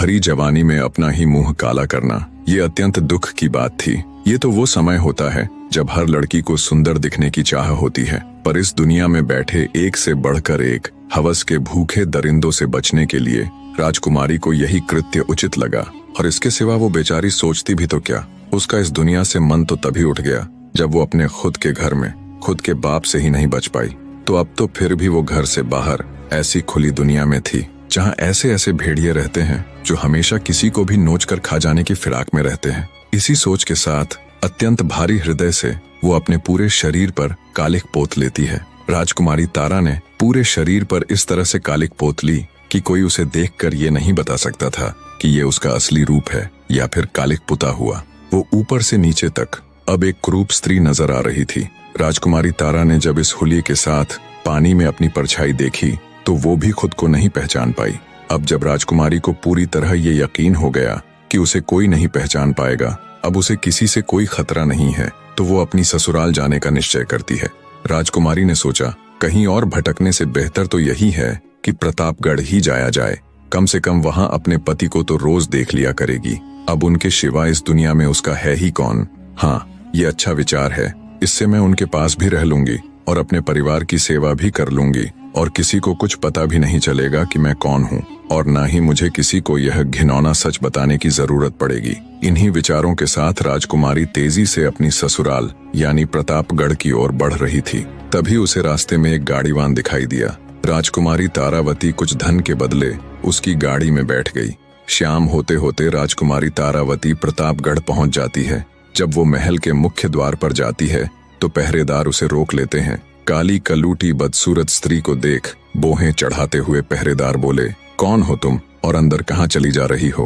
भरी जवानी में अपना ही मुंह काला करना, ये अत्यंत दुख की बात थी। ये तो वो समय होता है जब हर लड़की को सुंदर दिखने की चाह होती है, पर इस दुनिया में बैठे एक से बढ़कर एक हवस के भूखे दरिंदों से बचने के लिए राजकुमारी को यही कृत्य उचित लगा। और इसके सिवा वो बेचारी सोचती भी तो क्या। उसका इस दुनिया से मन तो तभी उठ गया जब वो अपने खुद के घर में खुद के बाप से ही नहीं बच पाई, तो अब तो फिर भी वो घर से बाहर ऐसी खुली दुनिया में थी जहां ऐसे ऐसे भेड़िए रहते हैं जो हमेशा किसी को भी नोच कर खा जाने की फिराक में रहते हैं। इसी सोच के साथ अत्यंत भारी हृदय से वो अपने पूरे शरीर पर कालिख पोत लेती है। राजकुमारी तारा ने पूरे शरीर पर इस तरह से कालिख पोत ली कि कोई उसे देखकर ये नहीं बता सकता था कि ये उसका असली रूप है या फिर कालिख पुता हुआ। वो ऊपर से नीचे तक अब एक कुरूप स्त्री नजर आ रही थी। राजकुमारी तारा ने जब इस हुलिये के साथ पानी में अपनी परछाई देखी तो वो भी खुद को नहीं पहचान पाई। अब जब राजकुमारी को पूरी तरह ये यकीन हो गया कि उसे कोई नहीं पहचान पाएगा, अब उसे किसी से कोई खतरा नहीं है, तो वो अपनी ससुराल जाने का निश्चय करती है। राजकुमारी ने सोचा, कहीं और भटकने से बेहतर तो यही है कि प्रतापगढ़ ही जाया जाए। कम से कम वहां अपने पति को तो रोज देख लिया करेगी। अब उनके सिवा इस दुनिया में उसका है ही कौन। हाँ, ये अच्छा विचार है। इससे मैं उनके पास भी रह लूंगी और अपने परिवार की सेवा भी कर लूंगी, और किसी को कुछ पता भी नहीं चलेगा कि मैं कौन हूँ, और ना ही मुझे किसी को यह घिनौना सच बताने की जरूरत पड़ेगी। इन्हीं विचारों के साथ राजकुमारी तेजी से अपनी ससुराल यानी प्रतापगढ़ की ओर बढ़ रही थी। तभी उसे रास्ते में एक गाड़ीवान दिखाई दिया। राजकुमारी तारावती कुछ धन के बदले उसकी गाड़ी में बैठ गई। शाम होते होते राजकुमारी तारावती प्रतापगढ़ पहुंच जाती है। जब वो महल के मुख्य द्वार पर जाती है तो पहरेदार उसे रोक लेते हैं। काली कलूटी बदसूरत स्त्री को देख बोहें चढ़ाते हुए पहरेदार बोले, कौन हो तुम और अंदर कहाँ चली जा रही हो?